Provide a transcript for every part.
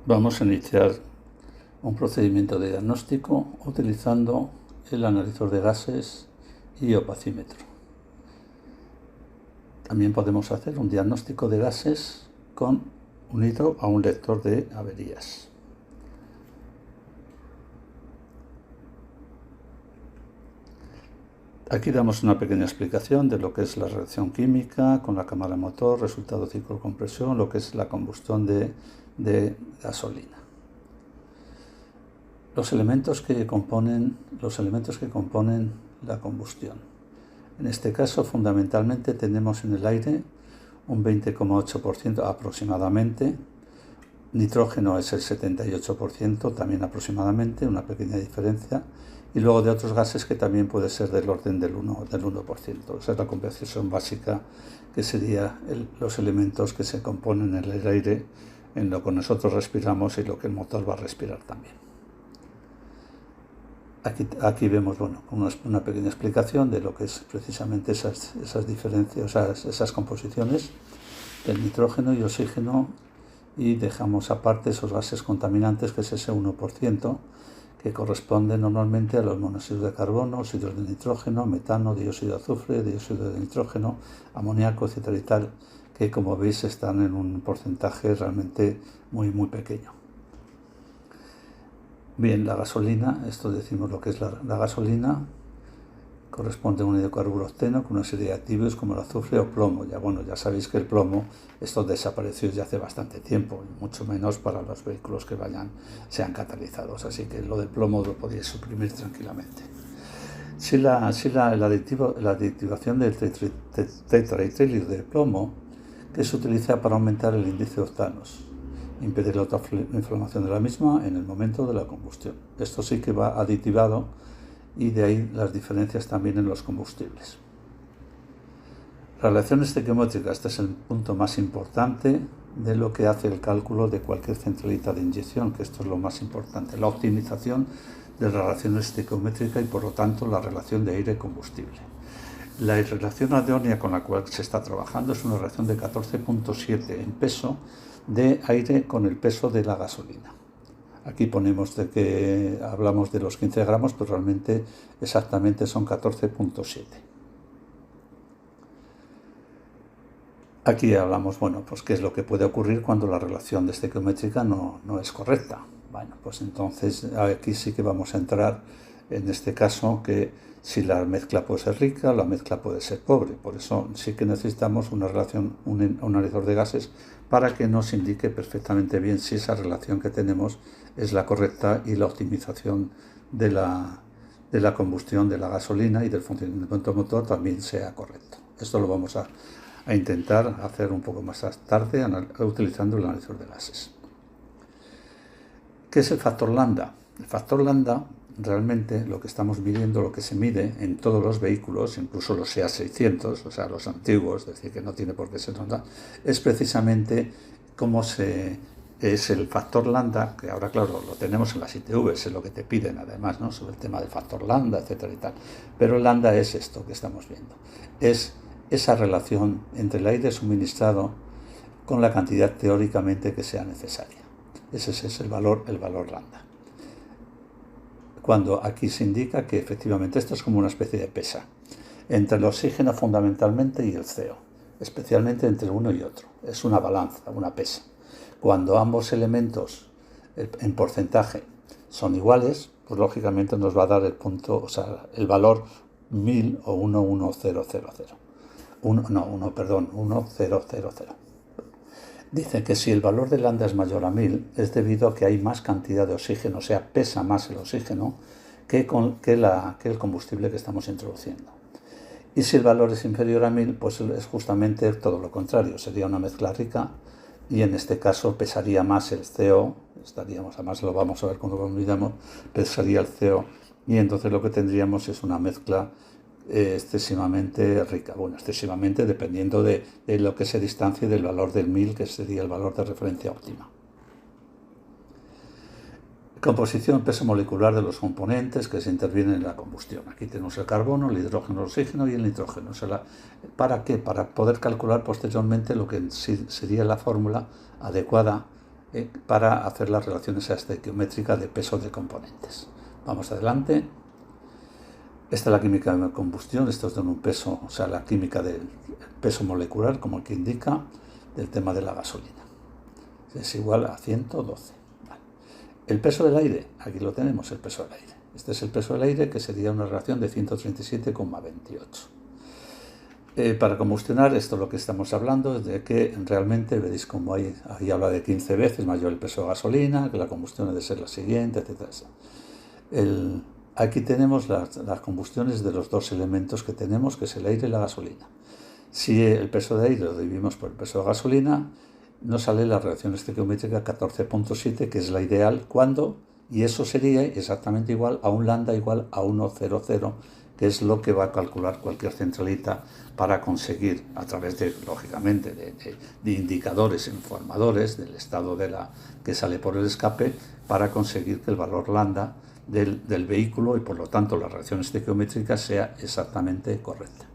Vamos a iniciar un procedimiento de diagnóstico utilizando el analizador de gases y opacímetro. También podemos hacer un diagnóstico de gases unido a un lector de averías. Aquí damos una pequeña explicación de lo que es la reacción química con la cámara motor, resultado ciclo-compresión, lo que es la combustión de gasolina. Los elementos que componen la combustión. En este caso, fundamentalmente, tenemos en el aire un 20,8% aproximadamente. Nitrógeno es el 78%, también aproximadamente, una pequeña diferencia. Y luego de otros gases que también puede ser del orden del 1%. Esa es la composición básica, que serían los elementos que se componen en el aire, en lo que nosotros respiramos y lo que el motor va a respirar también. Aquí vemos una pequeña explicación de lo que es precisamente esas diferencias, esas composiciones del nitrógeno y oxígeno, y dejamos aparte esos gases contaminantes, que es ese 1%, que corresponde normalmente a los monóxidos de carbono, óxidos de nitrógeno, metano, dióxido de azufre, dióxido de nitrógeno, amoníaco, etcétera y tal, que como veis están en un porcentaje realmente muy pequeño. Bien, la gasolina, esto decimos lo que es la gasolina, corresponde a un hidrocarburo octeno con una serie de activos como el azufre o plomo. Ya sabéis que el plomo, esto desapareció ya hace bastante tiempo, y mucho menos para los vehículos que sean catalizados, así que lo del plomo lo podéis suprimir tranquilamente. Si la aditivación del tetraetrilio de plomo, que se utiliza para aumentar el índice de octanos, impedir la inflamación de la misma en el momento de la combustión. Esto sí que va aditivado, y de ahí las diferencias también en los combustibles. Relaciones estequiométricas, este es el punto más importante de lo que hace el cálculo de cualquier centralita de inyección, que esto es lo más importante, la optimización de la relación estequiométrica y por lo tanto la relación de aire-combustible. La relación adéonia con la cual se está trabajando es una relación de 14,7 en peso de aire con el peso de la gasolina. Aquí ponemos de que hablamos de los 15 gramos, pero realmente exactamente son 14,7. Aquí hablamos, pues qué es lo que puede ocurrir cuando la relación de estequiométrica no es correcta. Pues entonces aquí sí que vamos a entrar en este caso, que si la mezcla puede ser rica, la mezcla puede ser pobre. Por eso sí que necesitamos una relación, un analizador de gases, para que nos indique perfectamente bien si esa relación que tenemos es la correcta y la optimización de la combustión de la gasolina y del funcionamiento del motor también sea correcto. Esto lo vamos a intentar hacer un poco más tarde utilizando el analizador de gases. ¿Qué es el factor lambda? El factor lambda, realmente lo que estamos midiendo, lo que se mide en todos los vehículos, incluso los SEA 600, o sea, los antiguos, es decir, que no tiene por qué ser lambda, es precisamente cómo es el factor lambda, que ahora, claro, lo tenemos en las ITVs, es lo que te piden además, ¿no?, sobre el tema del factor lambda, etcétera y tal. Pero el lambda es esto que estamos viendo, es esa relación entre el aire suministrado con la cantidad teóricamente que sea necesaria. Ese es el valor lambda. Cuando aquí se indica que efectivamente esto es como una especie de pesa entre el oxígeno fundamentalmente y el CO, especialmente entre uno y otro. Es una balanza, una pesa. Cuando ambos elementos en porcentaje son iguales, pues lógicamente nos va a dar el punto, o sea, el valor 1000 o 11000. 1000. Dice que si el valor de lambda es mayor a 1000 es debido a que hay más cantidad de oxígeno, o sea, pesa más el oxígeno que el combustible que estamos introduciendo. Y si el valor es inferior a 1000, pues es justamente todo lo contrario, sería una mezcla rica, y en este caso pesaría más el CO, además lo vamos a ver cuando lo midamos, pesaría el CO, y entonces lo que tendríamos es una mezcla excesivamente rica. Excesivamente dependiendo de lo que se distancie del valor del 1000, que sería el valor de referencia óptima. Composición, peso molecular de los componentes que se intervienen en la combustión. Aquí tenemos el carbono, el hidrógeno, el oxígeno y el nitrógeno. ¿Para qué? Para poder calcular posteriormente lo que sería la fórmula adecuada para hacer las relaciones estequiométricas de peso de componentes. Vamos adelante. Esta es la química de combustión, esto es de un peso, o sea, la química del peso molecular, como el que indica, del tema de la gasolina. Es igual a 112. Vale. El peso del aire, aquí lo tenemos, el peso del aire. Este es el peso del aire, que sería una relación de 137,28. Para combustionar, esto es lo que estamos hablando, es de que realmente, veréis como ahí habla de 15 veces mayor el peso de gasolina, que la combustión debe ser la siguiente, etc. Aquí tenemos las combustiones de los dos elementos que tenemos, que es el aire y la gasolina. Si el peso de aire lo dividimos por el peso de gasolina, nos sale la relación estequiométrica 14.7, que es la ideal cuando, y eso sería exactamente igual a un lambda igual a 1,00, que es lo que va a calcular cualquier centralita para conseguir, a través de, lógicamente, de indicadores informadores del estado que sale por el escape, para conseguir que el valor lambda del vehículo y por lo tanto la relación estequiométrica sea exactamente correcta.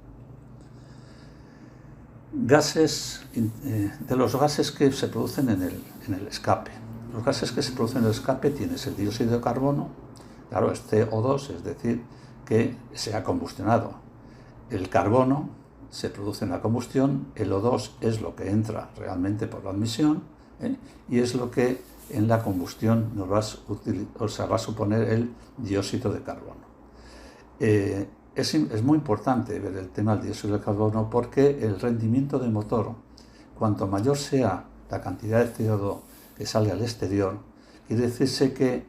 Gases, de los gases que se producen en el escape. Los gases que se producen en el escape tienes el dióxido de carbono, claro, es CO2, es decir, que se ha combustionado. El carbono se produce en la combustión, el O2 es lo que entra realmente por la admisión, y es lo que en la combustión nos va a suponer el dióxido de carbono. Es muy importante ver el tema del dióxido de carbono porque el rendimiento de motor, cuanto mayor sea la cantidad de CO2 que sale al exterior, quiere decirse que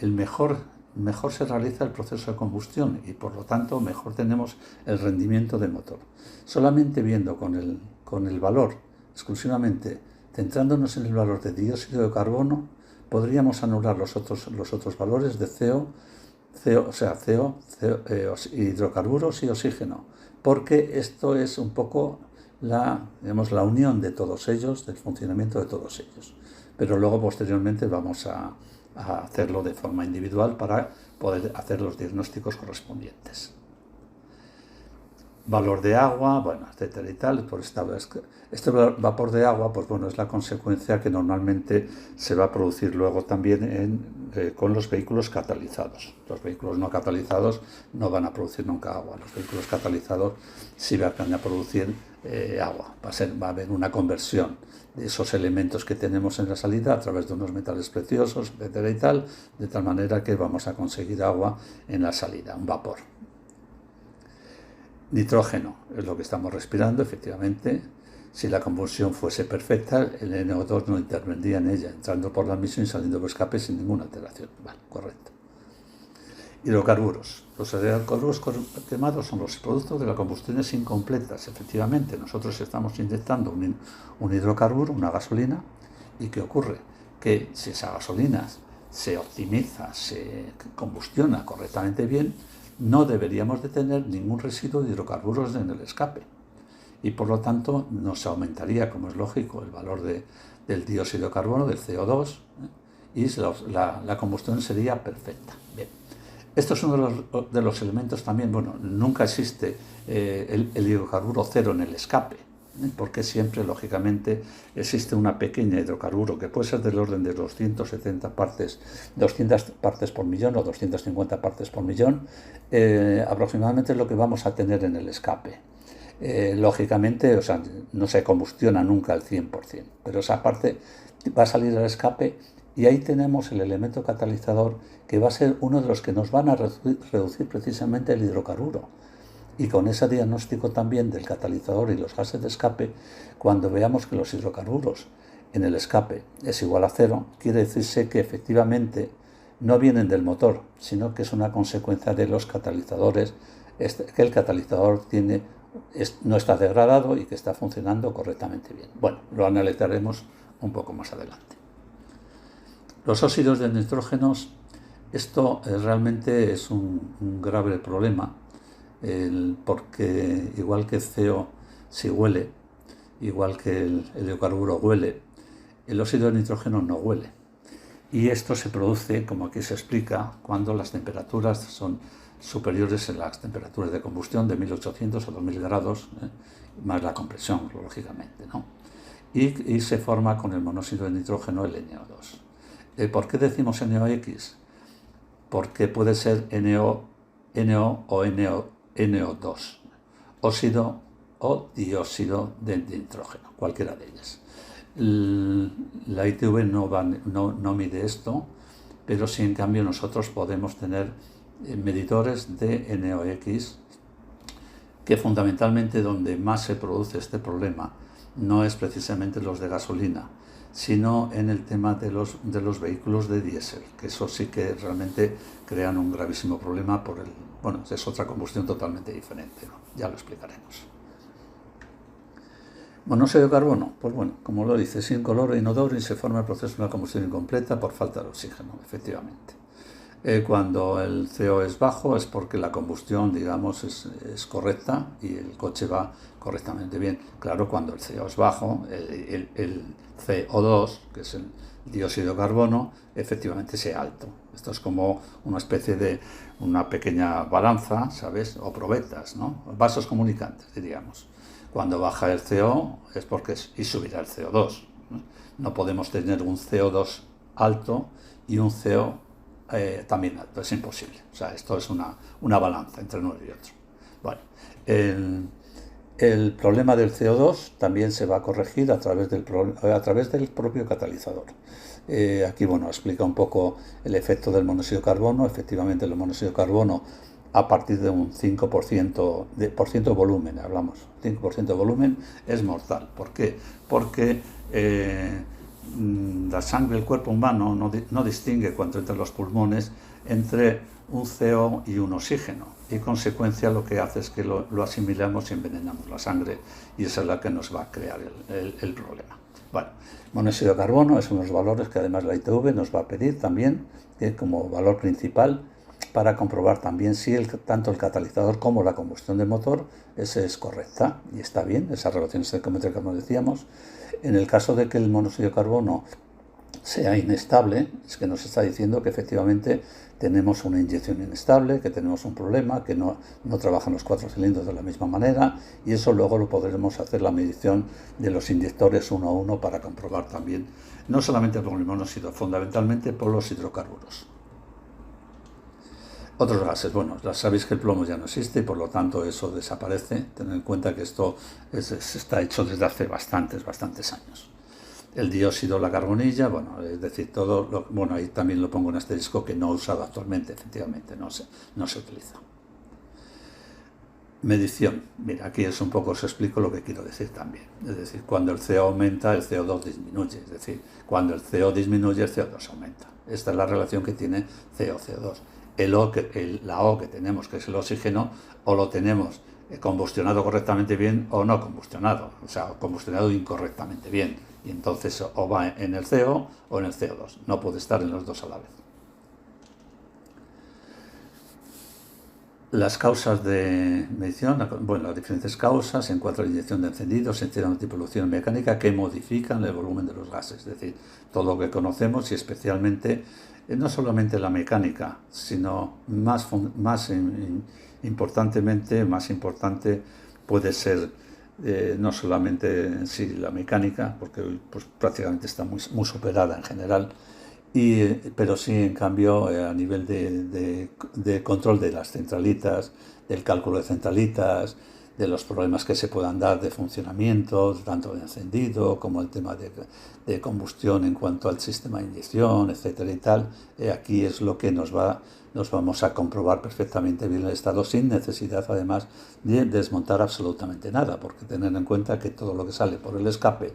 mejor se realiza el proceso de combustión y por lo tanto mejor tenemos el rendimiento de motor. Solamente viendo con el valor, exclusivamente centrándonos en el valor de dióxido de carbono, podríamos anular los otros valores de hidrocarburos y oxígeno, porque esto es un poco la unión de todos ellos, del funcionamiento de todos ellos. Pero luego posteriormente vamos a hacerlo de forma individual para poder hacer los diagnósticos correspondientes. Valor de agua, bueno, etcétera y tal. Por este vapor de agua, pues bueno, es la consecuencia que normalmente se va a producir luego también con los vehículos catalizados. Los vehículos no catalizados no van a producir nunca agua. Los vehículos catalizados sí van a producir agua. Va a haber una conversión de esos elementos que tenemos en la salida a través de unos metales preciosos, etcétera y tal, de tal manera que vamos a conseguir agua en la salida, un vapor. Nitrógeno es lo que estamos respirando, efectivamente. Si la combustión fuese perfecta, el NO2 no intervendría en ella, entrando por la admisión y saliendo por escape sin ninguna alteración. Vale, correcto. Hidrocarburos. Los hidrocarburos quemados son los productos de las combustiones incompletas. Efectivamente, nosotros estamos inyectando un hidrocarburo, una gasolina, ¿y qué ocurre? Que si esa gasolina se optimiza, se combustiona correctamente bien, no deberíamos de tener ningún residuo de hidrocarburos en el escape y por lo tanto nos aumentaría, como es lógico, el valor del dióxido de carbono, del CO2, y la combustión sería perfecta. Bien. Esto es uno de los elementos también, bueno, nunca existe el hidrocarburo cero en el escape, porque siempre, lógicamente, existe una pequeña hidrocarburo que puede ser del orden de 200 partes por millón o 250 partes por millón, aproximadamente es lo que vamos a tener en el escape. Lógicamente, o sea, no se combustiona nunca al 100%, pero esa parte va a salir al escape y ahí tenemos el elemento catalizador que va a ser uno de los que nos van a reducir precisamente el hidrocarburo. Y con ese diagnóstico también del catalizador y los gases de escape, cuando veamos que los hidrocarburos en el escape es igual a cero, quiere decirse que efectivamente no vienen del motor, sino que es una consecuencia de los catalizadores, que el catalizador no está degradado y que está funcionando correctamente bien. Bueno, lo analizaremos un poco más adelante. Los óxidos de nitrógenos, esto realmente es un grave problema, porque igual que CO si huele, igual que el hidrocarburo huele, el óxido de nitrógeno no huele. Y esto se produce, como aquí se explica, cuando las temperaturas son superiores a las temperaturas de combustión de 1800 o 2000 grados, más la compresión, lógicamente, ¿no? y se forma con el monóxido de nitrógeno el NO2. ¿Por qué decimos NOx? Porque puede ser NO o NO2, óxido o dióxido de nitrógeno, cualquiera de ellas. La ITV no mide esto, pero sí en cambio nosotros podemos tener medidores de NOx, que fundamentalmente donde más se produce este problema no es precisamente los de gasolina, sino en el tema de los vehículos de diésel, que eso sí que realmente crean un gravísimo problema bueno, es otra combustión totalmente diferente, ¿no? Ya lo explicaremos. Monóxido de carbono, pues bueno, como lo dice, es incoloro e inodoro y se forma el proceso de una combustión incompleta por falta de oxígeno, efectivamente. Cuando el CO es bajo es porque la combustión, digamos, es correcta y el coche va correctamente bien. Claro, cuando el CO es bajo, el CO2, que es el dióxido de carbono, efectivamente sea alto. Esto es como una especie de una pequeña balanza, ¿sabes? O probetas, ¿no? Vasos comunicantes, diríamos. Cuando baja el CO es porque y subirá el CO2. No podemos tener un CO2 alto y un CO también alto, es imposible. O sea, esto es una balanza entre uno y otro. Bueno, el problema del CO2 también se va a corregir a través del propio catalizador. Aquí, bueno, explica un poco el efecto del monóxido de carbono. Efectivamente, el monóxido de carbono, a partir de un 5% de volumen, hablamos, 5% de volumen, es mortal. ¿Por qué? Porque la sangre del cuerpo humano no distingue cuando entre los pulmones entre un CO y un oxígeno, y consecuencia lo que hace es que lo asimilamos y envenenamos la sangre, y esa es la que nos va a crear el problema. Bueno, monóxido de carbono es unos valores que además la ITV nos va a pedir también como valor principal para comprobar también si tanto el catalizador como la combustión del motor es correcta y está bien, esas relaciones estequiométricas como decíamos. En el caso de que el monóxido de carbono sea inestable, es que nos está diciendo que efectivamente tenemos una inyección inestable, que tenemos un problema, que no trabajan los 4 cilindros de la misma manera, y eso luego lo podremos hacer la medición de los inyectores uno a uno para comprobar también, no solamente por el monóxido, fundamentalmente por los hidrocarburos. Otros gases, bueno, ya sabéis que el plomo ya no existe y por lo tanto eso desaparece. Tened en cuenta que esto está hecho desde hace bastantes años. El dióxido, la carbonilla, bueno, es decir, bueno, ahí también lo pongo en asterisco, que no usado actualmente, efectivamente, no se utiliza. Medición, mira, aquí es un poco, os explico lo que quiero decir también. Es decir, cuando el CO aumenta, el CO2 disminuye, es decir, cuando el CO disminuye, el CO2 aumenta. Esta es la relación que tiene CO-CO2. La O que tenemos, que es el oxígeno, o lo tenemos combustionado correctamente bien o no combustionado, o sea, combustionado incorrectamente bien. Y entonces o va en el CO o en el CO2. No puede estar en los dos a la vez. Las causas de medición, bueno, las diferentes causas en cuanto a la inyección de encendidos, se entiende una tipología mecánica que modifican el volumen de los gases, es decir, todo lo que conocemos y especialmente, no solamente la mecánica, sino más importante puede ser no solamente en sí la mecánica, porque hoy pues, prácticamente está muy superada en general, pero sí, en cambio, a nivel de control de las centralitas, del cálculo de centralitas, de los problemas que se puedan dar de funcionamiento, tanto de encendido como el tema de combustión en cuanto al sistema de inyección, etcétera y tal, aquí es lo que nos vamos a comprobar perfectamente bien el estado sin necesidad, además, de desmontar absolutamente nada, porque tener en cuenta que todo lo que sale por el escape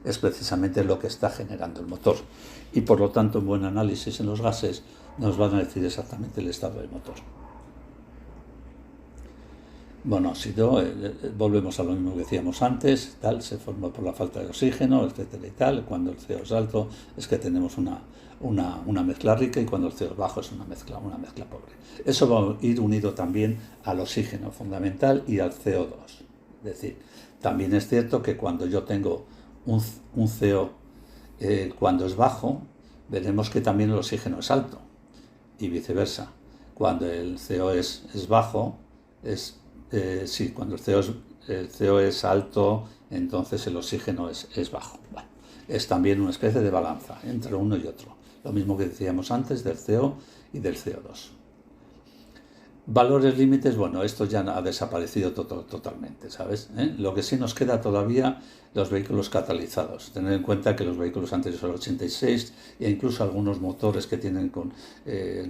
es precisamente lo que está generando el motor. Y por lo tanto, un buen análisis en los gases nos van a decir exactamente el estado del motor. Monóxido, volvemos a lo mismo que decíamos antes, se forma por la falta de oxígeno, etcétera y tal. Cuando el CO es alto es que tenemos una mezcla rica, y cuando el CO es bajo es una mezcla pobre. Eso va a ir unido también al oxígeno fundamental y al CO2. Es decir, también es cierto que cuando yo tengo un CO cuando es bajo, veremos que también el oxígeno es alto, y viceversa. Cuando el CO es bajo, cuando el CO el CO es alto, entonces el oxígeno es bajo. Bueno, es también una especie de balanza entre uno y otro. Lo mismo que decíamos antes del CO y del CO2. Valores límites, bueno, esto ya ha desaparecido totalmente, ¿sabes? Lo que sí nos queda todavía, los vehículos catalizados. Tener en cuenta que los vehículos anteriores al 86 e incluso algunos motores que tienen con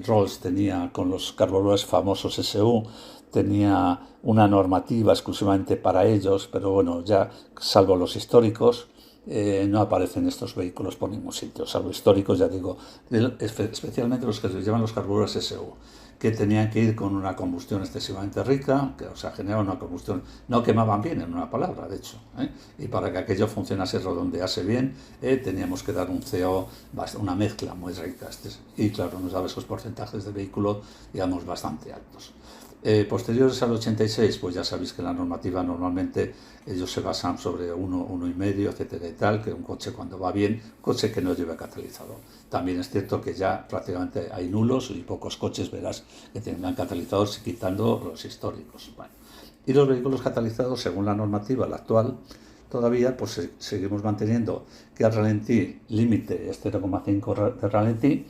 Rolls tenía con los carburadores famosos SU, tenía una normativa exclusivamente para ellos, pero bueno, ya salvo los históricos, no aparecen estos vehículos por ningún sitio, salvo históricos, ya digo, especialmente los que llevan los carburadores SU, que tenían que ir con una combustión excesivamente rica, que o sea, generaba una combustión, no quemaban bien en una palabra, de hecho, y para que aquello funcionase, redondease bien, teníamos que dar un CO, una mezcla muy rica, y claro, nos daba esos porcentajes de vehículo, digamos, bastante altos. Posteriores al 86, pues ya sabéis que la normativa normalmente ellos se basan sobre 1,5, etcétera y tal, que un coche cuando va bien, coche que no lleva catalizador. También es cierto que ya prácticamente hay nulos y pocos coches verás que tengan catalizadores, quitando los históricos. Bueno. Y los vehículos catalizados, según la normativa, la actual, todavía pues seguimos manteniendo que al ralentí límite es 0,5 de ralentí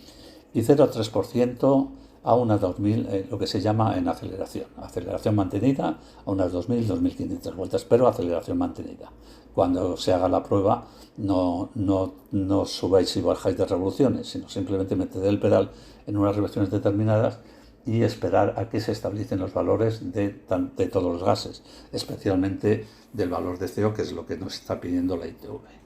y 0,3% a unas 2.000, lo que se llama en aceleración mantenida a unas 2.000-2.500 vueltas, pero aceleración mantenida. Cuando se haga la prueba no subáis y bajáis de revoluciones, sino simplemente meted el pedal en unas revoluciones determinadas y esperar a que se establecen los valores de todos los gases, especialmente del valor de CO, que es lo que nos está pidiendo la ITV.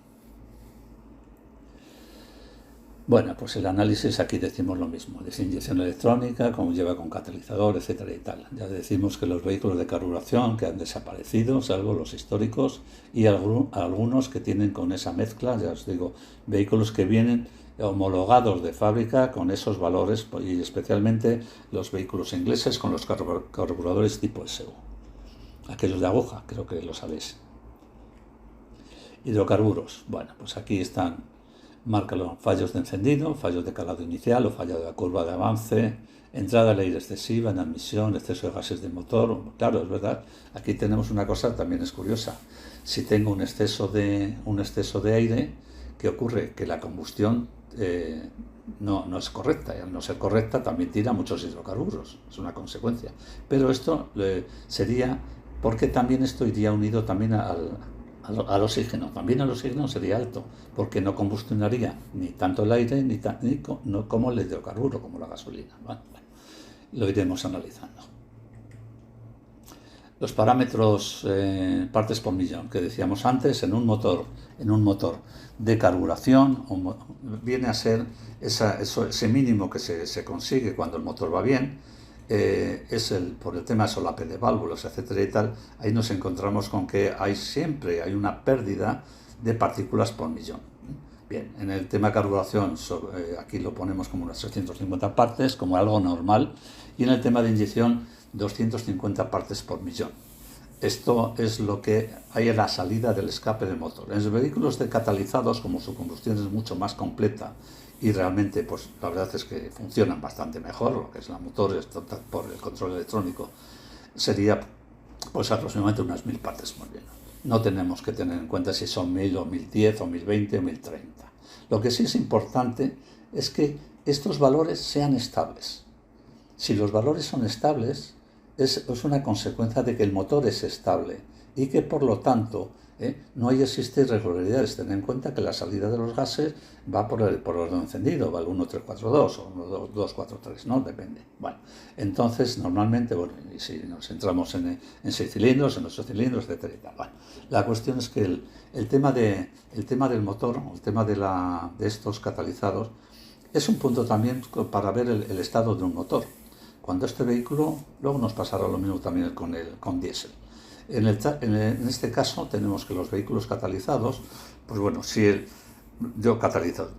Bueno, pues el análisis aquí decimos lo mismo, de inyección electrónica, como lleva con catalizador, etcétera y tal. Ya decimos que los vehículos de carburación que han desaparecido, salvo los históricos, y algunos que tienen con esa mezcla, ya os digo, vehículos que vienen homologados de fábrica con esos valores, y especialmente los vehículos ingleses con los carburadores tipo SU. Aquellos de aguja, creo que lo sabéis. Hidrocarburos, bueno, pues aquí están. Marca los fallos de encendido, fallos de calado inicial o fallo de la curva de avance, entrada de aire excesiva en admisión, exceso de gases de motor. Claro, es verdad, aquí tenemos una cosa también es curiosa. Si tengo un exceso de aire, ¿qué ocurre? Que la combustión no es correcta, y al no ser correcta también tira muchos hidrocarburos, es una consecuencia. Pero esto sería porque también esto iría unido también al oxígeno. También el oxígeno sería alto, porque no combustionaría ni tanto el aire no como el hidrocarburo, como la gasolina. Bueno, lo iremos analizando. Los parámetros partes por millón que decíamos antes en un motor de carburación viene a ser ese mínimo que se consigue cuando el motor va bien. Por el tema de solape de válvulas, etcétera y tal, ahí nos encontramos con que siempre hay una pérdida de partículas por millón. Bien, en el tema carburación, aquí lo ponemos como unas 350 partes, como algo normal, y en el tema de inyección, 250 partes por millón. Esto es lo que hay en la salida del escape del motor. En los vehículos catalizados, como su combustión es mucho más completa y realmente pues la verdad es que funcionan bastante mejor, lo que es la motor por el control electrónico, sería pues aproximadamente unas 1.000 partes por millón. No tenemos que tener en cuenta si son 1.000 o 1.010 o 1.020 o 1.030. Lo que sí es importante es que estos valores sean estables. Si los valores son estables, es una consecuencia de que el motor es estable y que por lo tanto no existe irregularidades. Ten en cuenta que la salida de los gases va por orden encendido, va el 1342 o 1243, ¿no? Depende. Bueno, entonces normalmente, bueno, y si nos centramos en 6 cilindros, en 8 cilindros, etcétera y tal. Bueno, la cuestión es que el tema del motor, el tema de estos catalizados, es un punto también para ver el estado de un motor. Cuando este vehículo, luego nos pasará lo mismo también con diésel. En este caso tenemos que los vehículos catalizados, pues bueno, catalizado,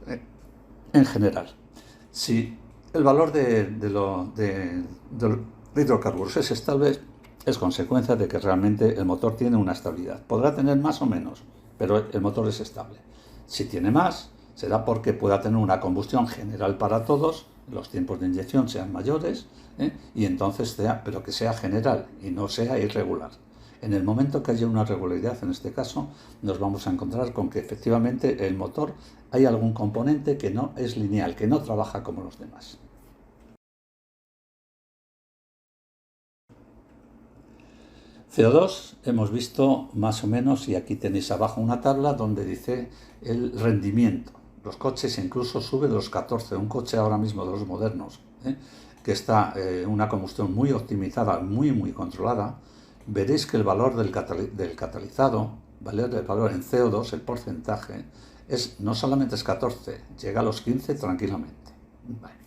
en general, si el valor de hidrocarburos es estable, es consecuencia de que realmente el motor tiene una estabilidad. Podrá tener más o menos, pero el motor es estable. Si tiene más, será porque pueda tener una combustión general para todos, los tiempos de inyección sean mayores, y entonces pero que sea general y no sea irregular. En el momento que haya una regularidad, en este caso, nos vamos a encontrar con que efectivamente el motor hay algún componente que no es lineal, que no trabaja como los demás. CO2 hemos visto más o menos, y aquí tenéis abajo una tabla donde dice el rendimiento. Los coches incluso suben los 14, un coche ahora mismo de los modernos, que está una combustión muy optimizada, muy controlada, veréis que el valor del catalizado, ¿vale? El valor en CO2, el porcentaje, no solamente es 14, llega a los 15 tranquilamente. Vale.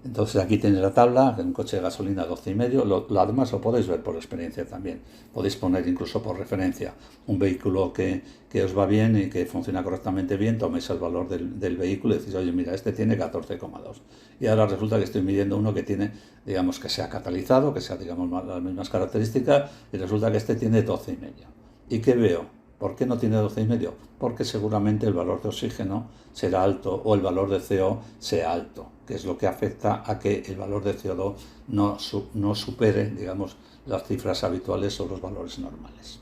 Entonces aquí tenéis la tabla, en un coche de gasolina 12,5, lo demás lo podéis ver por experiencia también. Podéis poner incluso por referencia un vehículo que os va bien y que funciona correctamente bien, toméis el valor del vehículo y decís, oye, mira, este tiene 14,2. Y ahora resulta que estoy midiendo uno que tiene, digamos, que sea catalizado, que sea, digamos, las mismas características, y resulta que este tiene 12,5. ¿Y qué veo? ¿Por qué no tiene 12,5? Porque seguramente el valor de oxígeno será alto o el valor de CO sea alto, que es lo que afecta a que el valor de CO2 no supere, digamos, las cifras habituales o los valores normales.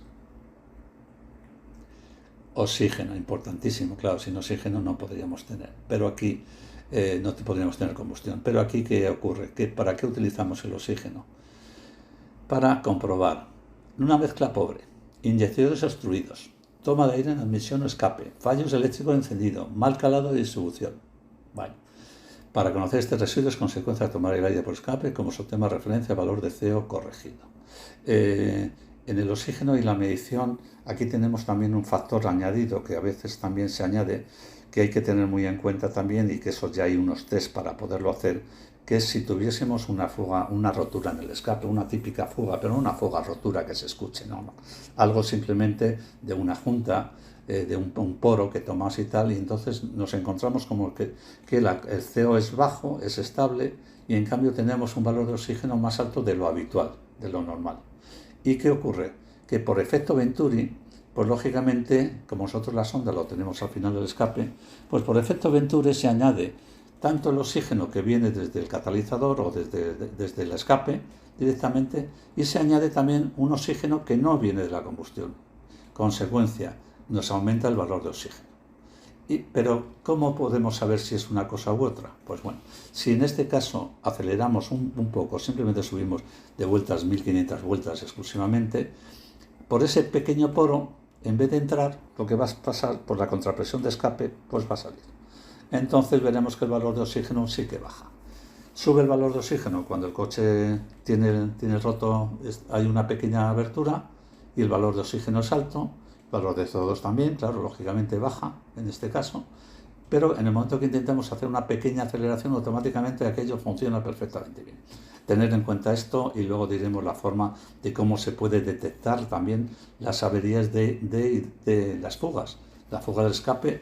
Oxígeno, importantísimo, claro, sin oxígeno no podríamos tener, pero aquí no podríamos tener combustión. Pero aquí, ¿qué ocurre? ¿Para qué utilizamos el oxígeno? Para comprobar una mezcla pobre, inyecciones obstruidos, toma de aire en admisión o escape, fallos eléctricos encendido, mal calado de distribución. Bueno, para conocer este residuo es consecuencia de tomar el aire por escape como su tema de referencia valor de CO corregido. En el oxígeno y la medición, aquí tenemos también un factor añadido que a veces también se añade, que hay que tener muy en cuenta también, y que eso ya hay unos test para poderlo hacer, que es si tuviésemos una fuga, una rotura en el escape, una típica fuga, pero no una fuga rotura que se escuche, no. Algo simplemente de una junta, de un poro que tomas y tal, y entonces nos encontramos como que el CO es bajo, es estable, y en cambio tenemos un valor de oxígeno más alto de lo habitual, de lo normal. ¿Y qué ocurre? Que por efecto Venturi, pues lógicamente, como nosotros la sonda lo tenemos al final del escape, pues por efecto Venturi se añade tanto el oxígeno que viene desde el catalizador o desde el escape directamente, y se añade también un oxígeno que no viene de la combustión. Consecuencia, nos aumenta el valor de oxígeno. Pero, ¿cómo podemos saber si es una cosa u otra? Pues bueno, si en este caso aceleramos un poco, simplemente subimos de vueltas 1500 vueltas exclusivamente, por ese pequeño poro, en vez de entrar, lo que va a pasar por la contrapresión de escape, pues va a salir. Entonces veremos que el valor de oxígeno sí que baja. Sube el valor de oxígeno cuando el coche tiene roto, hay una pequeña abertura y el valor de oxígeno es alto. El valor de CO2 también, claro, lógicamente baja en este caso, pero en el momento que intentamos hacer una pequeña aceleración, automáticamente aquello funciona perfectamente bien. Tener en cuenta esto, y luego diremos la forma de cómo se puede detectar también las averías de las fugas, la fuga del escape,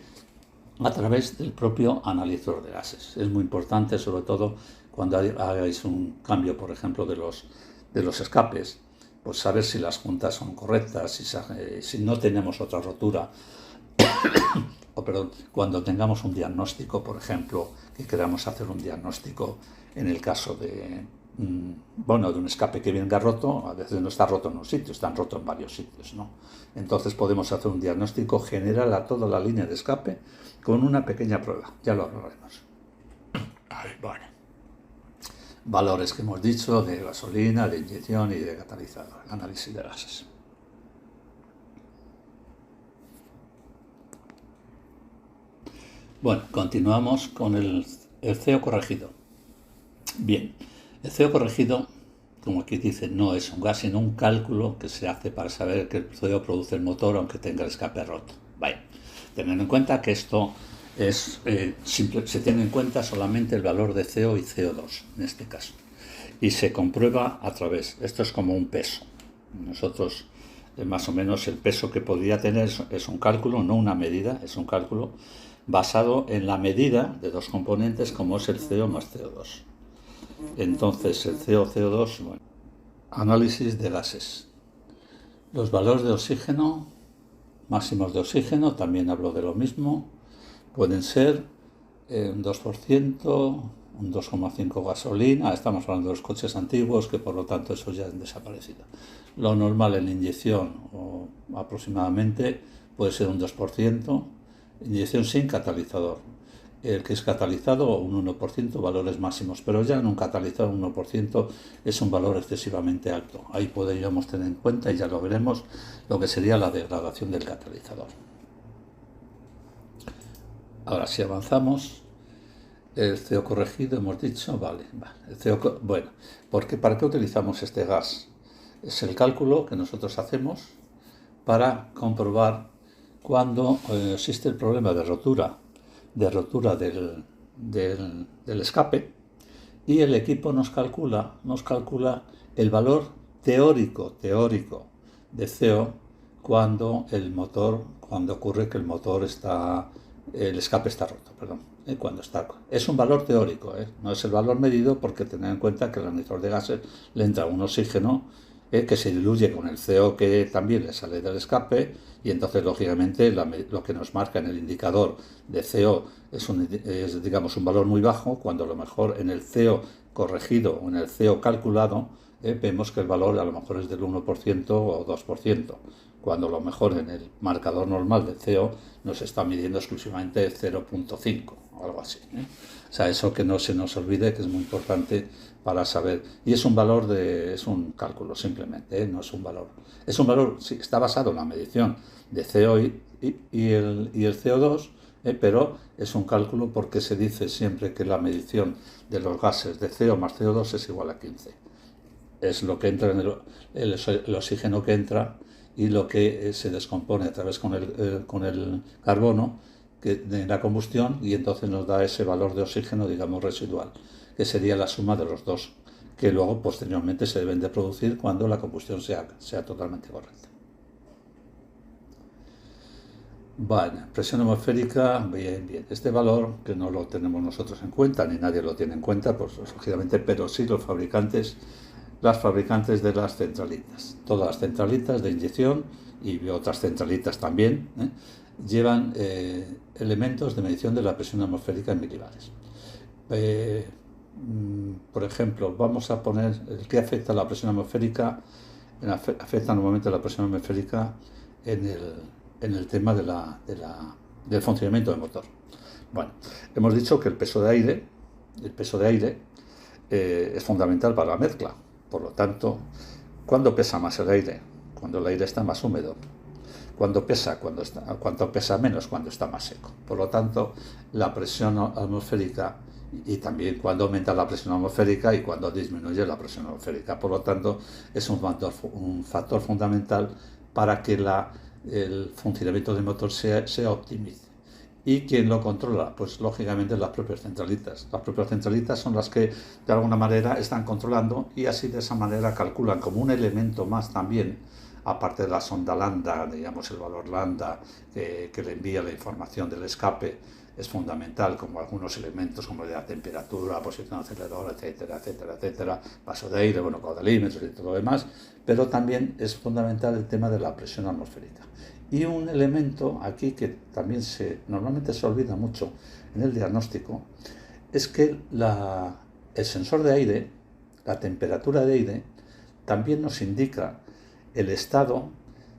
a través del propio analizador de gases. Es muy importante, sobre todo cuando hagáis un cambio, por ejemplo, de los escapes, pues saber si las juntas son correctas, si no tenemos otra rotura, o perdón, cuando tengamos un diagnóstico, por ejemplo, que queramos hacer un diagnóstico en el caso de un escape que venga roto, a veces no está roto en un sitio, están rotos en varios sitios, ¿no? Entonces podemos hacer un diagnóstico general a toda la línea de escape con una pequeña prueba, ya lo hablaremos. Bueno. Valores que hemos dicho de gasolina, de inyección y de catalizador, análisis de gases. Bueno, continuamos con el CO corregido. Bien, el CO corregido, como aquí dice, no es un gas, sino un cálculo que se hace para saber que el CO produce el motor aunque tenga el escape roto. Vaya, teniendo en cuenta que esto se tiene en cuenta solamente el valor de CO y CO2 en este caso, y se comprueba a través, esto es como un peso. Nosotros más o menos el peso que podría tener es un cálculo, no una medida, es un cálculo basado en la medida de dos componentes como es el CO más CO2. Entonces el CO2, bueno, análisis de gases. Los valores de oxígeno, máximos de oxígeno, también hablo de lo mismo, pueden ser un 2%, un 2,5 gasolina. Estamos hablando de los coches antiguos, que por lo tanto eso ya han desaparecido. Lo normal en inyección, o aproximadamente, puede ser un 2%, inyección sin catalizador. El que es catalizado, un 1%, valores máximos, pero ya en un catalizador un 1% es un valor excesivamente alto. Ahí podríamos tener en cuenta, y ya lo veremos, lo que sería la degradación del catalizador. Ahora, si avanzamos, el CO corregido, hemos dicho, vale. El CO, bueno, ¿para qué utilizamos este gas? Es el cálculo que nosotros hacemos para comprobar cuando existe el problema de rotura del escape, y el equipo nos calcula el valor teórico de CO cuando ocurre que el escape está roto, es un valor teórico, no es el valor medido, porque tened en cuenta que al emisor de gases le entra un oxígeno que se diluye con el CO que también le sale del escape, y entonces lógicamente lo que nos marca en el indicador de CO es digamos un valor muy bajo, cuando a lo mejor en el CO corregido o en el CO calculado vemos que el valor a lo mejor es del 1% o 2%, cuando a lo mejor en el marcador normal de CO nos está midiendo exclusivamente 0,5 o algo así. O sea, eso que no se nos olvide, que es muy importante para saber. Y es un valor es un cálculo simplemente, no es un valor. Es un valor, sí, está basado en la medición de CO y el CO2, pero es un cálculo porque se dice siempre que la medición de los gases de CO más CO2 es igual a 15. Es lo que entra en el oxígeno que entra y lo que se descompone a través con el carbono de la combustión, y entonces nos da ese valor de oxígeno, digamos, residual, que sería la suma de los dos, que luego posteriormente se deben de producir cuando la combustión sea totalmente correcta. Vale, presión atmosférica, bien. Este valor, que no lo tenemos nosotros en cuenta, ni nadie lo tiene en cuenta, pues lógicamente, pero sí las fabricantes de las centralitas. Todas las centralitas de inyección y otras centralitas también llevan elementos de medición de la presión atmosférica en milibares. Por ejemplo, vamos a poner el que afecta a la presión atmosférica. Afecta normalmente a la presión atmosférica en el tema del funcionamiento del motor. Bueno, hemos dicho que el peso de aire es fundamental para la mezcla. Por lo tanto, ¿cuándo pesa más el aire? Cuando el aire está más húmedo. ¿Cuánto pesa menos? Cuando está más seco. Por lo tanto, la presión atmosférica, y también cuando aumenta la presión atmosférica y cuando disminuye la presión atmosférica. Por lo tanto, es un factor fundamental para que el funcionamiento del motor se optimice. ¿Y quién lo controla? Pues lógicamente las propias centralitas. Las propias centralitas son las que de alguna manera están controlando, y así de esa manera calculan como un elemento más también, aparte de la sonda lambda, digamos el valor lambda que le envía la información del escape, es fundamental, como algunos elementos como la temperatura, posición aceleradora, etcétera, paso de aire, caudalímetros y todo lo demás, pero también es fundamental el tema de la presión atmosférica. Y un elemento aquí que también normalmente se olvida mucho en el diagnóstico, es que el sensor de aire, la temperatura de aire, también nos indica el estado,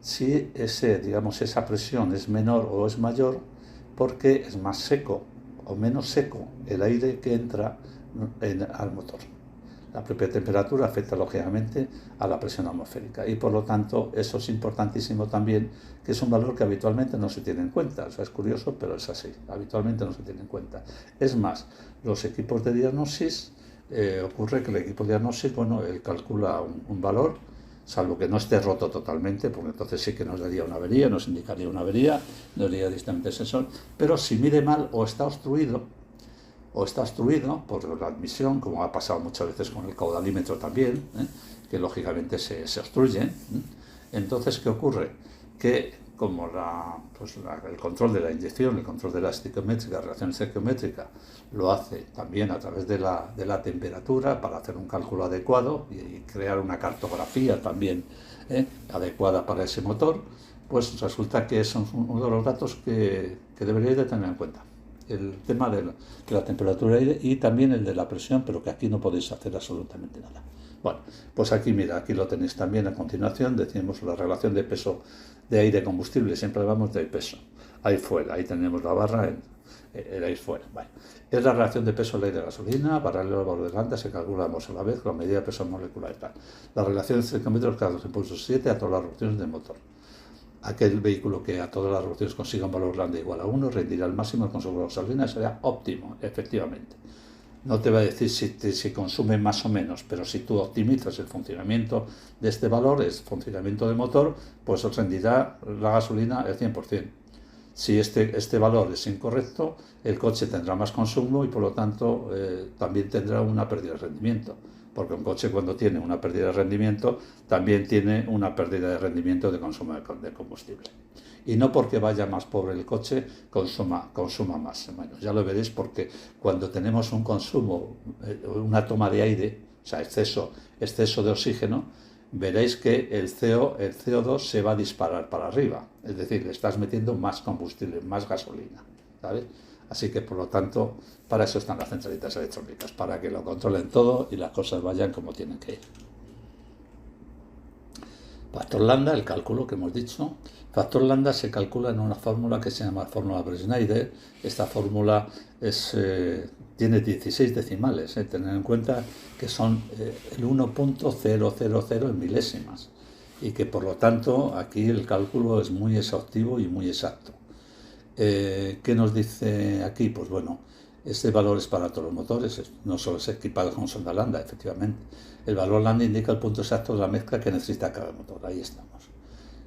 si esa presión es menor o es mayor, porque es más seco o menos seco el aire que entra al motor. La propia temperatura afecta lógicamente a la presión atmosférica, y por lo tanto eso es importantísimo también, que es un valor que habitualmente no se tiene en cuenta. O sea, es curioso, pero es así, habitualmente no se tiene en cuenta. Es más, los equipos de diagnosis, ocurre que el equipo de diagnosis, él calcula un valor, salvo que no esté roto totalmente, porque entonces sí que nos daría una avería, nos indicaría una avería, nos diría directamente el sensor, pero si mide mal o está obstruido por la admisión, como ha pasado muchas veces con el caudalímetro también, que lógicamente se obstruye. Entonces, ¿qué ocurre? Que como el control de la inyección, el control de la estequiométrica, la relación estequiométrica, lo hace también a través de la temperatura, para hacer un cálculo adecuado y crear una cartografía también adecuada para ese motor, pues resulta que son uno de los datos que deberíais de tener en cuenta. el tema de la temperatura aire y también el de la presión, pero que aquí no podéis hacer absolutamente nada. Bueno, pues aquí mira, aquí lo tenéis también a continuación, decimos la relación de peso de aire-combustible, siempre hablamos de peso. Ahí fuera, ahí tenemos la barra, el ahí fuera. Vale. Es la relación de peso del aire-gasolina, paralelo al valor de lambda, se calculamos a la vez con la medida de peso molecular y tal. La relación de 5 metros cada 2 impulsos 7 a todas las revoluciones del motor. Aquel vehículo que a todas las revoluciones consiga un valor lambda igual a 1 rendirá al máximo el consumo de gasolina, será óptimo, efectivamente. No te va a decir si consume más o menos, pero si tú optimizas el funcionamiento de este valor, el funcionamiento del motor, pues os rendirá la gasolina al 100%. Si este valor es incorrecto, el coche tendrá más consumo y por lo tanto también tendrá una pérdida de rendimiento. Porque un coche cuando tiene una pérdida de rendimiento, también tiene una pérdida de rendimiento de consumo de combustible. Y no porque vaya más pobre el coche, consuma más. Bueno, ya lo veréis porque cuando tenemos un consumo, una toma de aire, o sea, exceso de oxígeno, veréis que el CO2 se va a disparar para arriba. Es decir, le estás metiendo más combustible, más gasolina, ¿sabes? Así que, por lo tanto, para eso están las centralitas electrónicas, para que lo controlen todo y las cosas vayan como tienen que ir. Factor lambda, el cálculo que hemos dicho. Factor lambda se calcula en una fórmula que se llama fórmula Bresneider. Esta fórmula tiene 16 decimales. Tened en cuenta que son el 1.000 en milésimas y que por lo tanto aquí el cálculo es muy exhaustivo y muy exacto. ¿Qué nos dice aquí? Pues bueno, este valor es para todos los motores, no solo es equipado con sonda lambda, efectivamente. El valor lambda indica el punto exacto de la mezcla que necesita cada motor, ahí estamos.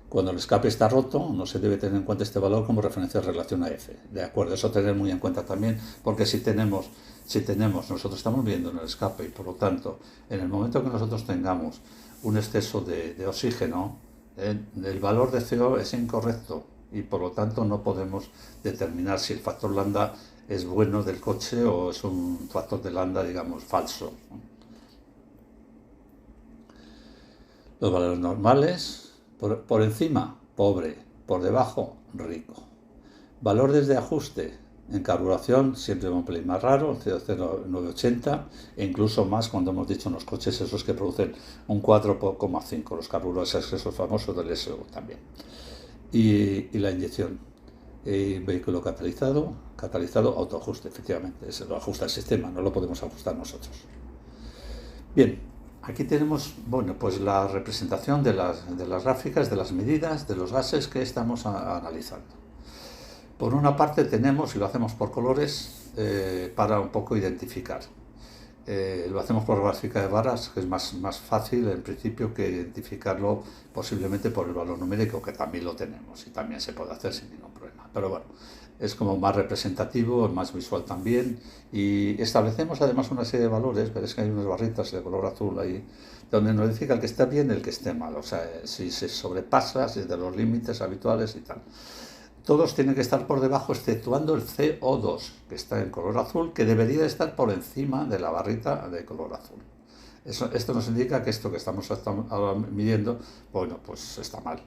Cuando el escape está roto, no se debe tener en cuenta este valor como referencia en relación a F. De acuerdo, eso tener muy en cuenta también, porque nosotros estamos viendo en el escape y por lo tanto, en el momento que nosotros tengamos un exceso de oxígeno, el valor de CO es incorrecto y por lo tanto no podemos determinar si el factor lambda es bueno del coche o es un factor de lambda, digamos, falso. Los valores normales, por encima, pobre, por debajo, rico. Valor desde ajuste, en carburación siempre un pelín más raro, 0,0980 e incluso más cuando hemos dicho en los coches esos que producen un 4,5, los carburadores esos famosos del SO también. Y la inyección, vehículo catalizado, autoajuste, efectivamente, se lo ajusta el sistema, no lo podemos ajustar nosotros. Bien, aquí tenemos, bueno, pues la representación de las gráficas, de las medidas, de los gases que estamos analizando. Por una parte tenemos, y lo hacemos por colores, para un poco identificar. Lo hacemos por gráfica de barras, que es más fácil en principio que identificarlo posiblemente por el valor numérico, que también lo tenemos y también se puede hacer sin ningún problema. Pero bueno, es como más representativo, más visual también, y establecemos además una serie de valores. Veréis que hay unas barritas de color azul ahí, donde nos indica el que está bien y el que esté mal, o sea, si se sobrepasa, si es de los límites habituales y tal. Todos tienen que estar por debajo, exceptuando el CO2, que está en color azul, que debería estar por encima de la barrita de color azul. Esto nos indica que esto que estamos ahora midiendo, bueno, pues está mal.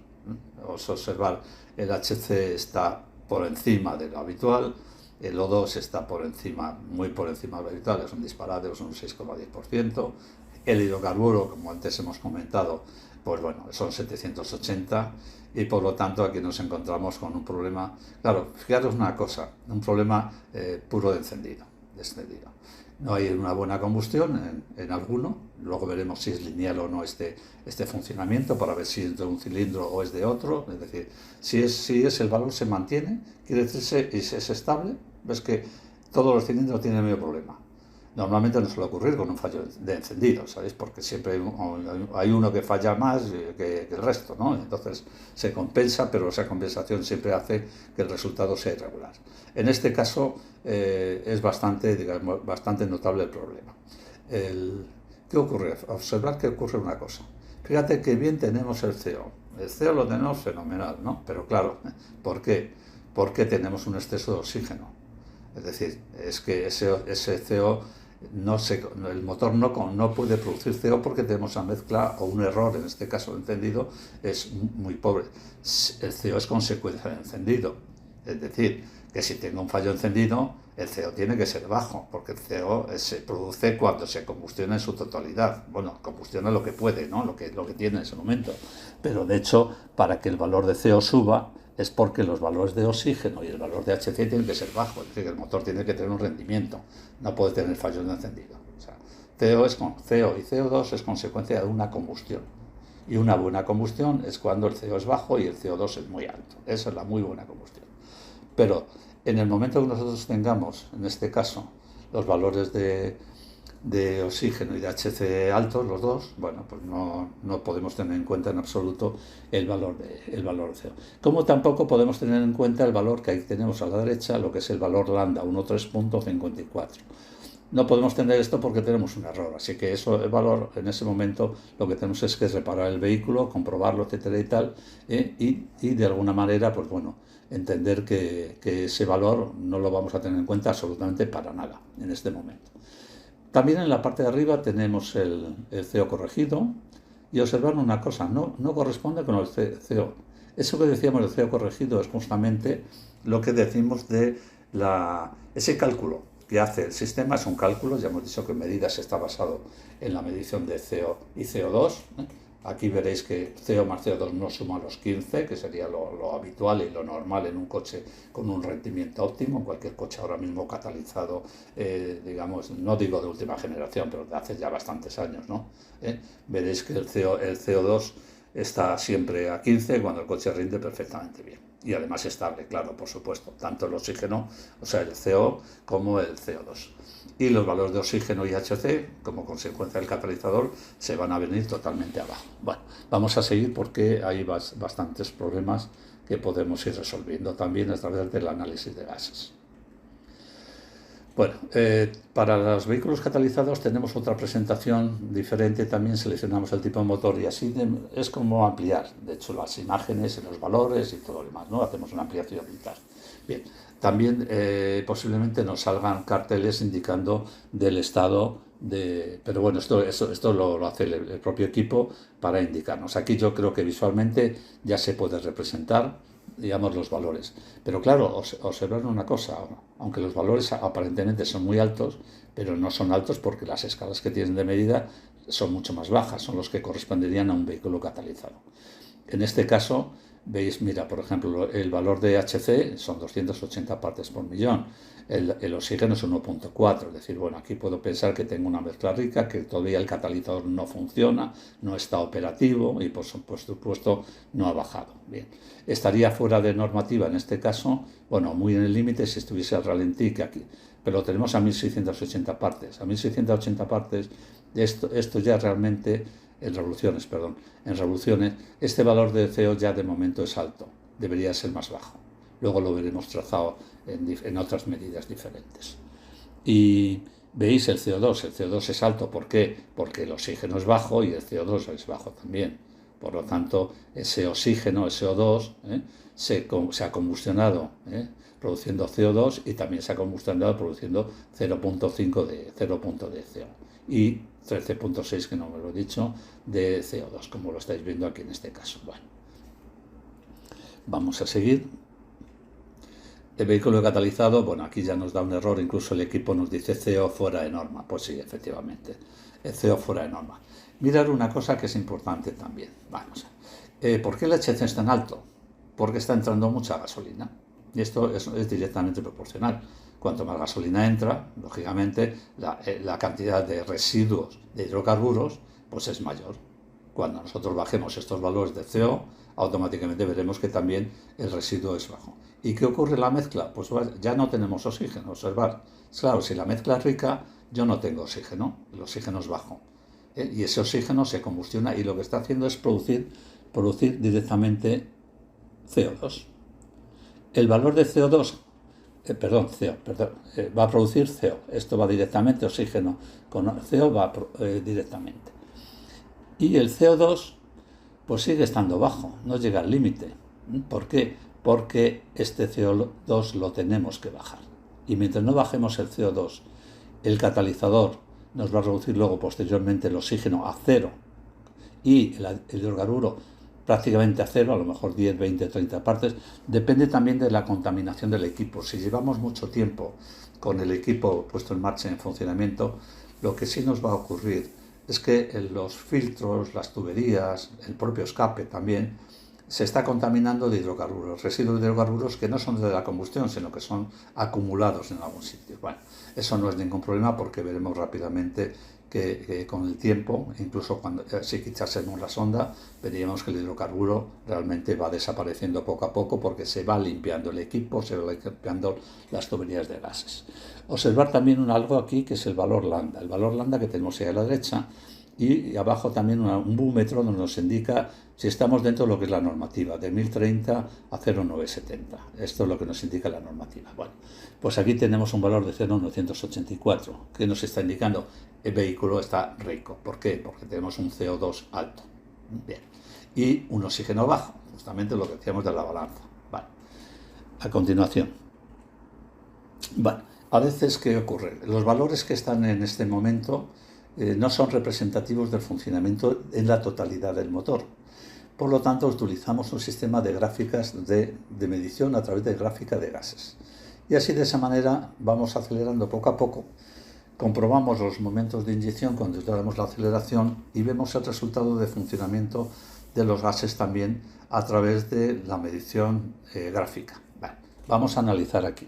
Vamos a observar, el HC está por encima de lo habitual, el O2 está por encima, muy por encima de lo habitual, es un disparate, es un 6,10%. El hidrocarburo, como antes hemos comentado, pues bueno, son 780 y por lo tanto aquí nos encontramos con un problema, claro, fijaros una cosa, un problema puro de encendido. No hay una buena combustión en alguno, luego veremos si es lineal o no este funcionamiento para ver si es de un cilindro o es de otro, es decir, si es el valor se mantiene, quiere decir si es estable, ves que todos los cilindros tienen el mismo problema. Normalmente no suele ocurrir con un fallo de encendido, ¿sabéis? Porque siempre hay uno que falla más que el resto, ¿no? Entonces se compensa, pero esa compensación siempre hace que el resultado sea irregular. En este caso es bastante notable el problema. ¿Qué ocurre? Observad que ocurre una cosa. Fíjate que bien tenemos el CO. El CO lo tenemos fenomenal, ¿no? Pero claro, ¿por qué? Porque tenemos un exceso de oxígeno. Es decir, es que ese CO... el motor no puede producir CO porque tenemos una mezcla o un error, en este caso el encendido es muy pobre. El CO es consecuencia del encendido, es decir, que si tengo un fallo encendido, el CO tiene que ser bajo, porque el CO se produce cuando se combustiona en su totalidad. Bueno, combustiona lo que puede, ¿no? Lo que tiene en ese momento. Pero de hecho, para que el valor de CO suba, es porque los valores de oxígeno y el valor de HC tienen que ser bajos, es decir, que el motor tiene que tener un rendimiento, no puede tener fallos de encendido. O sea, CO y CO2 es consecuencia de una combustión. Y una buena combustión es cuando el CO es bajo y el CO2 es muy alto. Esa es la muy buena combustión. Pero en el momento que nosotros tengamos, en este caso, los valores de oxígeno y de HC altos, los dos, bueno, pues no podemos tener en cuenta en absoluto el valor de CO. Como tampoco podemos tener en cuenta el valor que ahí tenemos a la derecha, lo que es el valor lambda, 13.54. No podemos tener esto porque tenemos un error, así que el valor en ese momento lo que tenemos es que reparar el vehículo, comprobarlo, etcétera y tal, y de alguna manera, pues bueno, entender que ese valor no lo vamos a tener en cuenta absolutamente para nada en este momento. También en la parte de arriba tenemos el CO corregido, y observar una cosa, no corresponde con el CO. Eso que decíamos del CO corregido es justamente lo que decimos de ese cálculo que hace el sistema. Es un cálculo, ya hemos dicho que en medidas está basado en la medición de CO y CO2. Aquí veréis que CO más CO2 no suma los 15, que sería lo habitual y lo normal en un coche con un rendimiento óptimo. Cualquier coche ahora mismo catalizado, digamos, no digo de última generación, pero de hace ya bastantes años, ¿no? Veréis que el CO2 está siempre a 15 cuando el coche rinde perfectamente bien. Y además estable, claro, por supuesto, tanto el oxígeno, o sea, el CO, como el CO2. Y los valores de oxígeno y HC, como consecuencia del catalizador, se van a venir totalmente abajo. Bueno, vamos a seguir porque hay bastantes problemas que podemos ir resolviendo también a través del análisis de gases. Bueno, para los vehículos catalizados tenemos otra presentación diferente, también seleccionamos el tipo de motor y así es como ampliar, de hecho, las imágenes y los valores y todo lo demás, ¿no? Hacemos una ampliación y tal. Bien, también posiblemente nos salgan carteles indicando del estado pero bueno, esto lo hace el propio equipo para indicarnos. Aquí yo creo que visualmente ya se puede representar, digamos, los valores. Pero claro, observar una cosa, aunque los valores aparentemente son muy altos, pero no son altos porque las escalas que tienen de medida son mucho más bajas, son los que corresponderían a un vehículo catalizado. En este caso, veis, mira, por ejemplo, el valor de HC son 280 partes por millón, el oxígeno es 1.4, es decir, bueno, aquí puedo pensar que tengo una mezcla rica, que todavía el catalizador no funciona, no está operativo y por supuesto no ha bajado. Bien, estaría fuera de normativa en este caso, bueno, muy en el límite si estuviese al ralentí que aquí, pero lo tenemos a 1680 partes. A 1680 partes, esto ya realmente, en revoluciones, este valor de CO ya de momento es alto, debería ser más bajo. Luego lo veremos trazado en otras medidas diferentes. Y veis el CO2 es alto, ¿por qué? Porque el oxígeno es bajo y el CO2 es bajo también. Por lo tanto, ese oxígeno, ese CO2, se ha combustionado produciendo CO2 y también se ha combustionado produciendo 0.5 de CO. Y 13.6, que no me lo he dicho, de CO2, como lo estáis viendo aquí en este caso. Bueno, vamos a seguir. El vehículo catalizado, bueno, aquí ya nos da un error, incluso el equipo nos dice CO fuera de norma. Pues sí, efectivamente, el CO fuera de norma. Mirar una cosa que es importante también. Vamos a ver. ¿Por qué el HC es tan alto? Porque está entrando mucha gasolina. Y esto es directamente proporcional. Cuanto más gasolina entra, lógicamente, la cantidad de residuos de hidrocarburos pues es mayor. Cuando nosotros bajemos estos valores de CO, automáticamente veremos que también el residuo es bajo. ¿Y qué ocurre en la mezcla? Pues ya no tenemos oxígeno. Observar. Claro, si la mezcla es rica, yo no tengo oxígeno. El oxígeno es bajo. Y ese oxígeno se combustiona y lo que está haciendo es producir directamente CO2. El valor de CO2, va a producir CO. Esto va directamente, oxígeno con CO va directamente. Y el CO2 pues sigue estando bajo, no llega al límite. ¿Por qué? Porque este CO2 lo tenemos que bajar. Y mientras no bajemos el CO2, el catalizador nos va a reducir luego posteriormente el oxígeno a cero y el hidrocarburo prácticamente a cero, a lo mejor 10, 20, 30 partes. Depende también de la contaminación del equipo. Si llevamos mucho tiempo con el equipo puesto en marcha, en funcionamiento, lo que sí nos va a ocurrir es que los filtros, las tuberías, el propio escape también, se está contaminando de hidrocarburos, residuos de hidrocarburos que no son de la combustión, sino que son acumulados en algún sitio. Bueno, eso no es ningún problema porque veremos rápidamente que con el tiempo, incluso cuando si quitásemos la sonda, veríamos que el hidrocarburo realmente va desapareciendo poco a poco porque se va limpiando el equipo, se va limpiando las tuberías de gases. Observar también algo aquí que es el valor lambda. El valor lambda que tenemos ahí a la derecha, y abajo también un búmetro donde nos indica si estamos dentro de lo que es la normativa, de 1030 a 0,970. Esto es lo que nos indica la normativa. Bueno, pues aquí tenemos un valor de 0,984, que nos está indicando el vehículo está rico. ¿Por qué? Porque tenemos un CO2 alto. Bien. Y un oxígeno bajo, justamente lo que decíamos de la balanza. Vale. A continuación. Vale. A veces, ¿qué ocurre? Los valores que están en este momento no son representativos del funcionamiento en la totalidad del motor. Por lo tanto, utilizamos un sistema de gráficas de medición a través de gráfica de gases. Y así, de esa manera, vamos acelerando poco a poco. Comprobamos los momentos de inyección cuando damos la aceleración y vemos el resultado de funcionamiento de los gases también a través de la medición gráfica. Vale, vamos a analizar aquí.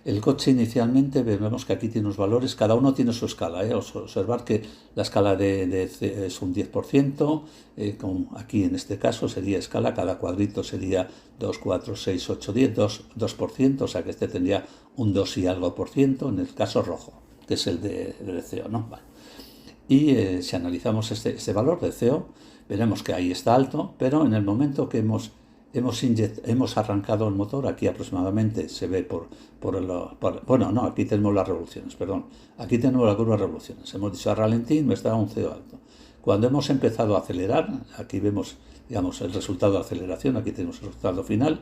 El coche inicialmente vemos que aquí tiene unos valores, cada uno tiene su escala. Observar que la escala es un 10%, aquí en este caso sería escala, cada cuadrito sería 2, 4, 6, 8, 10, 2%, o sea que este tendría un 2 y algo por ciento, en el caso rojo, que es el de CO, ¿no? Vale. Y si analizamos este valor de CO, veremos que ahí está alto, pero en el momento que hemos arrancado el motor, aquí aproximadamente se ve aquí tenemos las revoluciones, perdón, aquí tenemos la curva de revoluciones, hemos dicho a ralentí, me está un CO alto. Cuando hemos empezado a acelerar, aquí vemos, digamos, el resultado de aceleración, aquí tenemos el resultado final.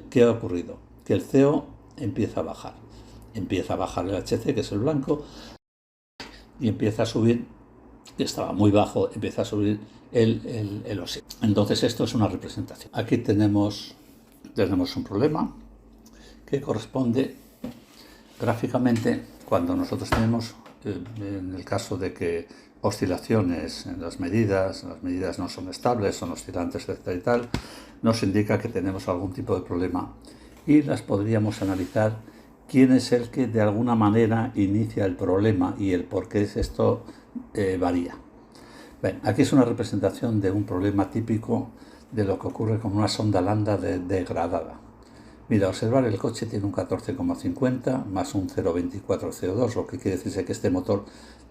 ¿Qué ha ocurrido? Que el CO empieza a bajar el HC, que es el blanco, y empieza a subir, que estaba muy bajo, empieza a subir el oxígeno. Entonces esto es una representación. Aquí tenemos un problema que corresponde gráficamente cuando nosotros tenemos, en el caso de que oscilaciones en las medidas no son estables, son oscilantes, etc. y tal, nos indica que tenemos algún tipo de problema y las podríamos analizar. ¿Quién es el que de alguna manera inicia el problema y el por qué esto varía? Bien, aquí es una representación de un problema típico de lo que ocurre con una sonda lambda degradada. Mira, observar, el coche tiene un 14,50 más un 0,24 CO2, lo que quiere decirse que este motor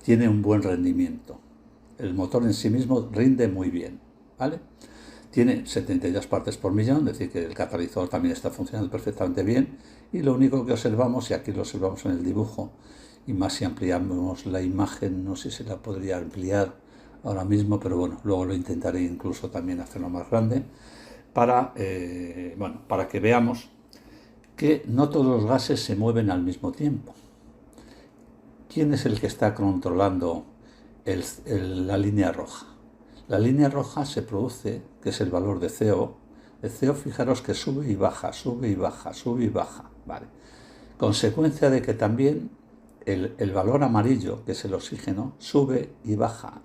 tiene un buen rendimiento. El motor en sí mismo rinde muy bien, ¿vale? Tiene 72 partes por millón, es decir, que el catalizador también está funcionando perfectamente bien. Y lo único que observamos, y aquí lo observamos en el dibujo, y más si ampliamos la imagen, no sé si la podría ampliar ahora mismo, pero bueno, luego lo intentaré incluso también hacerlo más grande, para que veamos que no todos los gases se mueven al mismo tiempo. ¿Quién es el que está controlando la línea roja? La línea roja se produce, que es el valor de CO. El CO, fijaros que sube y baja, sube y baja, sube y baja. Vale. Consecuencia de que también el valor amarillo, que es el oxígeno, sube y baja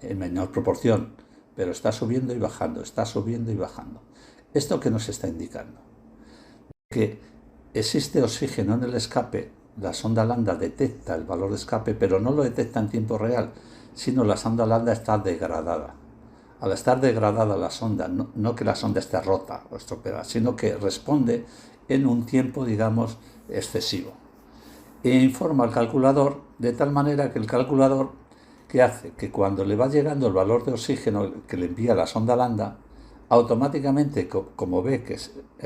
en menor proporción, pero está subiendo y bajando, está subiendo y bajando. ¿Esto qué nos está indicando? Que existe oxígeno en el escape. La sonda lambda detecta el valor de escape, pero no lo detecta en tiempo real, sino la sonda lambda está degradada. Al estar degradada la sonda, no que la sonda esté rota o estropeada, sino que responde en un tiempo, digamos, excesivo. E informa al calculador de tal manera que el calculador, ¿qué hace? Que cuando le va llegando el valor de oxígeno que le envía la sonda lambda, automáticamente, como ve que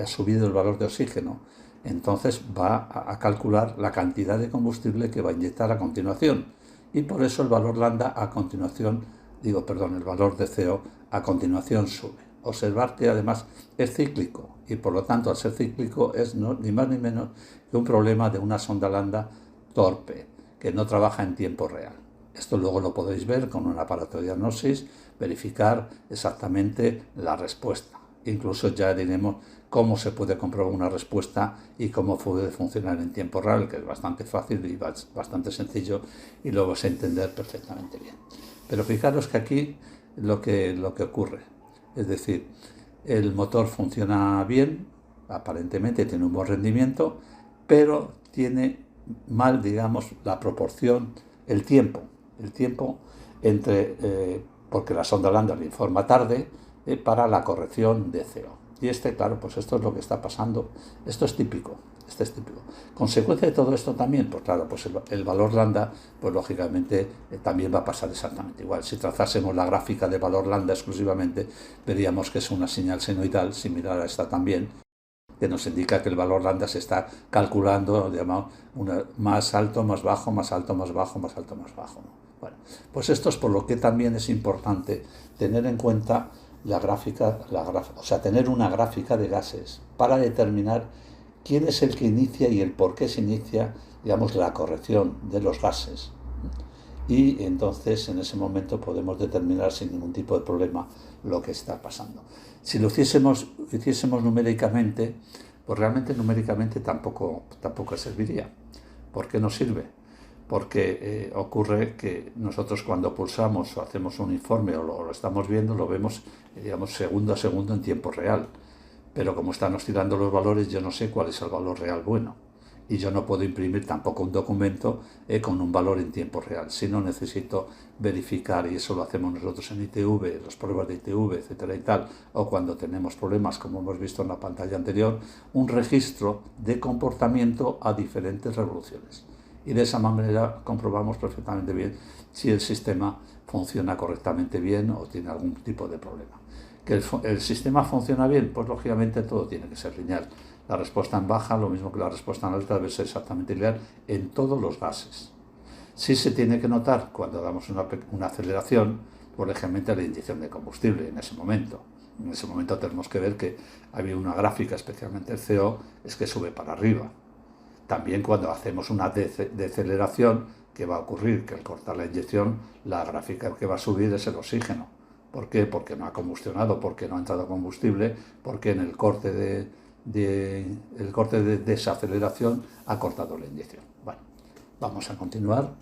ha subido el valor de oxígeno, entonces va a calcular la cantidad de combustible que va a inyectar a continuación. Y por eso el valor lambda el valor de CO a continuación sube. Observar que además es cíclico y por lo tanto al ser cíclico es ni más ni menos que un problema de una sonda lambda torpe, que no trabaja en tiempo real. Esto luego lo podéis ver con un aparato de diagnosis, verificar exactamente la respuesta. Incluso ya diremos cómo se puede comprobar una respuesta y cómo puede funcionar en tiempo real, que es bastante fácil y bastante sencillo y lo vas a entender perfectamente bien. Pero fijaros que aquí lo que ocurre, es decir, el motor funciona bien, aparentemente tiene un buen rendimiento, pero tiene mal, digamos, la proporción, el tiempo entre, porque la sonda Lander le informa tarde, para la corrección de CO. Y claro, pues esto es lo que está pasando, esto es típico. Consecuencia de todo esto también, pues claro, pues el valor lambda, pues lógicamente también va a pasar exactamente igual. Si trazásemos la gráfica de valor lambda exclusivamente, veríamos que es una señal senoidal, similar a esta también, que nos indica que el valor lambda se está calculando, digamos, más alto, más bajo, más alto, más bajo, más alto, más bajo, ¿no? Bueno, pues esto es por lo que también es importante tener en cuenta la gráfica, o sea, tener una gráfica de gases para determinar quién es el que inicia y el por qué se inicia, digamos, la corrección de los gases. Y entonces en ese momento podemos determinar sin ningún tipo de problema lo que está pasando. Si lo hiciésemos numéricamente, pues realmente numéricamente tampoco serviría. ¿Por qué no sirve? Porque ocurre que nosotros cuando pulsamos o hacemos un informe o lo estamos viendo, lo vemos, digamos, segundo a segundo en tiempo real. Pero como están oscilando los valores, yo no sé cuál es el valor real bueno. Y yo no puedo imprimir tampoco un documento con un valor en tiempo real. Si no, necesito verificar, y eso lo hacemos nosotros en ITV, las pruebas de ITV, etcétera y tal, o cuando tenemos problemas, como hemos visto en la pantalla anterior, un registro de comportamiento a diferentes revoluciones. Y de esa manera comprobamos perfectamente bien si el sistema funciona correctamente bien o tiene algún tipo de problema. ¿Que el sistema funciona bien? Pues lógicamente todo tiene que ser lineal. La respuesta en baja, lo mismo que la respuesta en alta, debe ser exactamente lineal en todos los gases. Sí se tiene que notar cuando damos una aceleración, por ejemplo, la inyección de combustible en ese momento. En ese momento tenemos que ver que había una gráfica, especialmente el CO, es que sube para arriba. También cuando hacemos una deceleración, ¿qué va a ocurrir? Que al cortar la inyección, la gráfica que va a subir es el oxígeno. ¿Por qué? Porque no ha combustionado, porque no ha entrado combustible, porque en el corte de desaceleración ha cortado la inyección. Bueno, vamos a continuar.